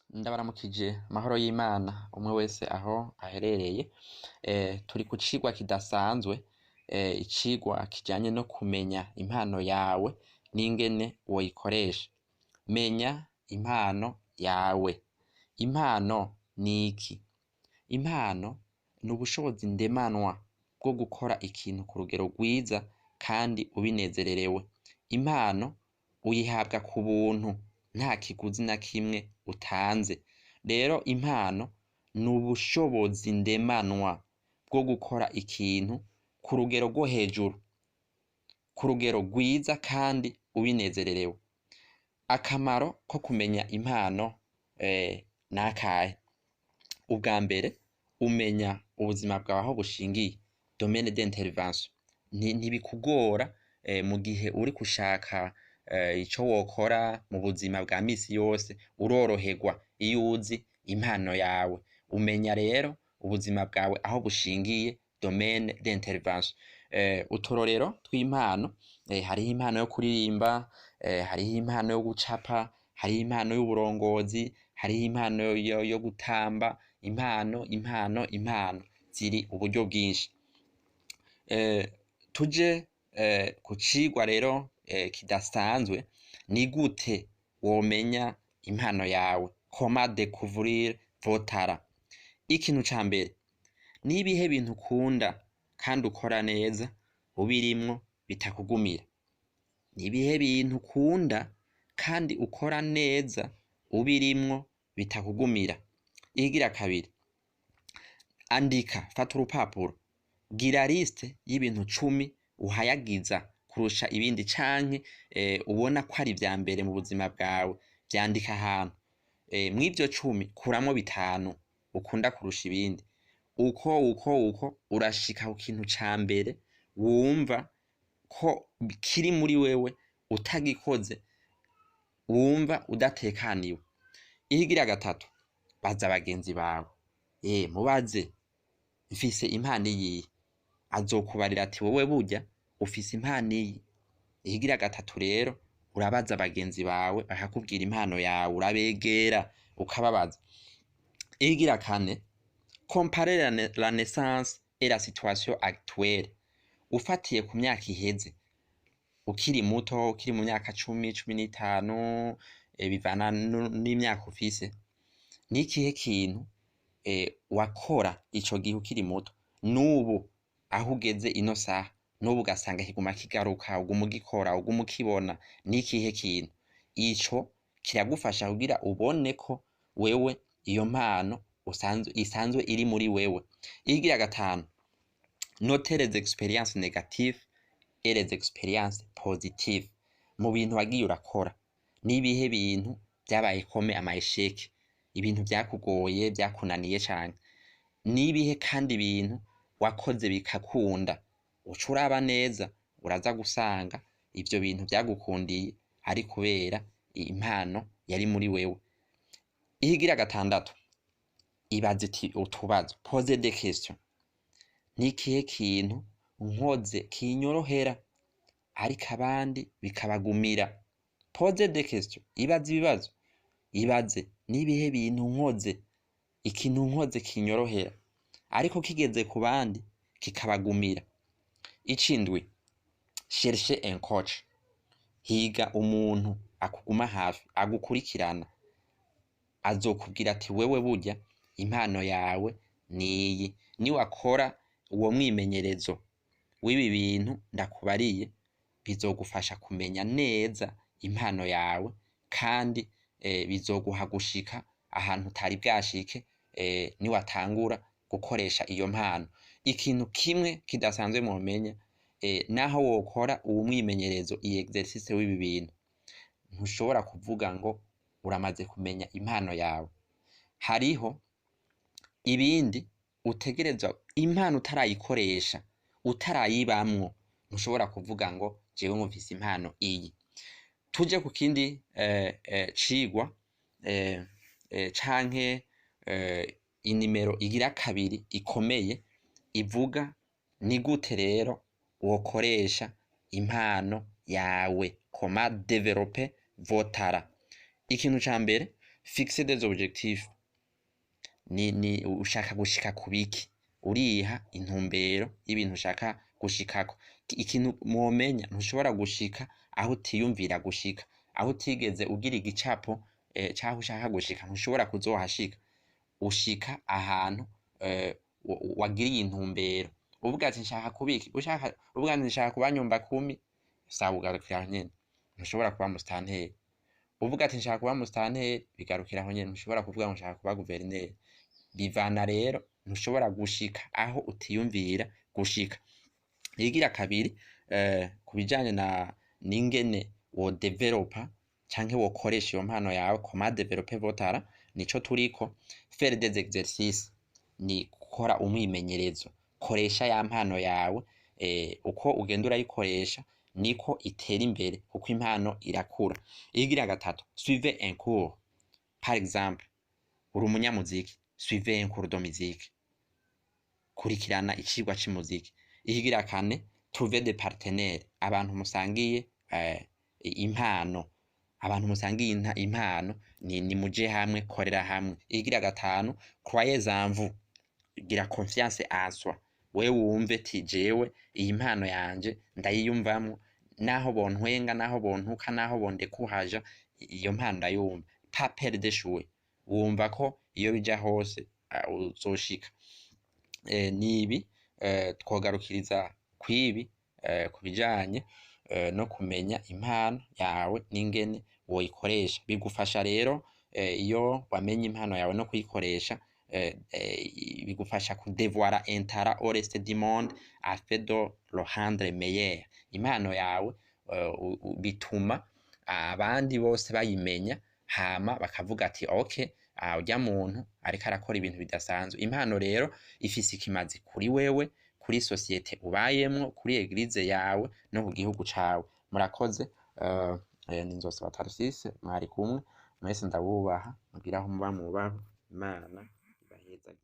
Ndabaramukije amahoro y'Imana umwe wese aho aherereye. Turi ku cigwa kidasanzwe, icigwa kijanye no kumenya impano yawe n'ingene woyikoresha. Menya impano yawe. Impano ni iki? Impano ni ubushobozi ndemanwa bwo gukora ikintu ku rugero rwiza kandi ubinezererewe. Impano uyihabwa ku buntu nta kiguzi na kimwe utanze. Rero impano ni ubushobozi ndemanwa bwo gukora ikintu ku rugero rwo hejuru, ku rugero rwiza kandi ubinezererewe. Akamaro ko kumenya impano nakahe? Ubwa mbere umenya ubuzima bwawe aho bushingiye, domaine d'intervention. Ntibikugora mu gihe uri gushaka ico wokora mu buzima bwa misi yose, uroroherwa iyo uzi impano yawe. Umenya rero ubuzima bwawe aho bushingiye, domaine d'intervention. Uturorero tw'impano, hariho impano yo kuririmba, hariho impano yo gucapa, hariho impano y'uburongozi, hariho impano yo gutamba. Impano ziri uburyo bwinshi. Tuje ku cigwa rero kidasanzwe, ni gute womenya impano yawe? Comment découvrir vos talents? Ikintu ca mbere, nibihe bintu ukunda kandi ukora neza ubirimwo bitakugumira? Nibihe bintu ukunda kandi ukora neza ubirimwo bitakugumira? Ikigira kabiri, andika, fata urupapuro, gira liste y'ibintu 10 uhayagiza kurusha ibindi canke ubona ko ari vya mbere mu buzima bwawe. Vyandika ahantu. Mw'ivyo 10 kuramwo 5 ukunda kurusha ibindi. Uko urashika ku kintu ca mbere wumva ko kiri muri wewe, utagikoze wumva udatekaniwe. Ikigira gatatu, baza bagenzi bawe. Mubaze, mfise impano iyihe? Azokubarira ati wowe burya ufise impano iyi. Ikigira gatatu rero, urabaza bagenzi bawe bakakubwira impano yawe, urabegera ukababaza. Ikigira kane, comparer la naissance et la situation actuelle. Ufatiye ku myaka iheze, ukiri muto, ukiri mu myaka 10, 15, bivana n'imyaka ufise, ni ikihe kintu wakora ico gihe ukiri muto, n'ubu aho ugeze ino saha, n'ubu ugasanga kiguma kigaruka, uguma ugikora, uguma ukibona? Ni ikihe kintu? Ico kiragufasha kugira ubone ko wewe iyo mpano isanzwe iri muri wewe. Ikigira gatanu, noter les expériences négatives et les expériences positives. Mu bintu wagiye urakora, nibihe bintu vyabaye kome ama échec, ibintu vyakugoye, vyakunaniye cane? Nibihe kandi ibintu wakoze bikakunda? Uca uraba neza, uraza gusanga ivyo bintu vyagukundiye ari kubera impano yari muri wewe. Ikigira gatandatu, ibaze utubazo, pose des questions. Ni ikihe kintu nkoze kinyorohera ariko abandi bikabagumira? Pose des questions, ibaze ibibazo. Ibaze, nibihe bintu nkoze, ikintu nkoze kinyorohera ariko kigeze ku bandi kikabagumira? Icindwi, chercher un coach. Higa umuntu akuguma hafi, agukurikirana, azokubwira ati wewe burya impano yawe niyi. Niwakora uwo mwimenyerezo w'ibi bintu ndakubariye, bizogufasha kumenya neza impano yawe kandi bizoguha gushika ahantu utari bwashike niwatangura gukoresha iyo mpano. Ikintu kimwe kidasanzwe mumenya, naho wokora uwo mwimenyerezo, iyi exercice w'ibi bintu, ntushobora kuvuga ngo uramaze kumenya impano yawe. Hariho ibindi utegerezwa, impano utarayikoresha, utarayibamwo, ntushobora kuvuga ngo jewe mfise impano iyi. Tuje ku kindi cigwa canke inimero igira kabiri ikomeye, ivuga ni gute rero wokoresha impano yawe. Comment développer vos talents? Ikintu ca mbere, fixer des objectifs ni ushaka gushika kubiki, uriha intumbero y'ibintu ushaka gushikako. Ikintu mwomenya, ntushobora gushika aho utiyumvira gushika, aho utigeze ugira igicapo caho ushaka gushika ntushobora kuzohashika. Ushika ahantu wagiriye intumbero, uvuga ati nshaka kubiki, uvuga ati nshaka kuba nyumba kumi, sawa ugarukira aho nyene, ntushobora kuba musitanteri. Uvuga ati nshaka kuba musitanteri, bigarukira aho nyene, ntushobora kuvuga ngo nshaka kuba guverineri. Bivana rero, ntushobora gushika aho utiyumvira gushika. Ikigira kabiri, kubijanye n'ingene wo developa canke wokoresha iyo mpano yawe, comment développer votre talent, nico turiko. Faire des exercices ni gukora umwimenyerezo, koresha ya mpano yawe, uko ugenda urayikoresha niko itera imbere, kuko impano irakura. Ikigira gatatu, suivez un cours. Par exemple, uri umunyamuziki, suivez un cours de musique, kurikirana icigwa c'umuziki. Ikigira kane, trouver des partenaires, abantu musangiye impano, abantu musangiye impano ni muje hamwe, korera hamwe. Ikigira gatanu, croyez en vous, gira confiance en soi, wewe wumve ti jewe iyi mpano yanje ndayiyumvamwo, naho bontwenga, naho bontuka, naho bondekuhaja, iyo mpano ndayumva. Pas peur d'échouer, wumva ko iyo bija hose uzoshika. Nibi twogarukiriza kwibi kubijanye no kumenya impano yawe n'ingene woyikoresha. Bigufasha rero iyo wamenye impano yawe no kuyikoresha, bigufasha kudevoira un talent au reste du monde afin de le rendre meilleur. Impano yawe bituma abandi bose bayimenya, hama bakavuga ati okay, urya muntu ariko arakora ibintu bidasanzwe. Impano rero ifise ikimazi kuri wewe, kuri societe ubayemwo, kuri eglise yawe no ku gihugu cawe. Murakoze. Ni Nzosaba Tharcisse mwari kumwe, mwese ndabubaha, mugira aho muba mwubaho. Imana ibahezagire.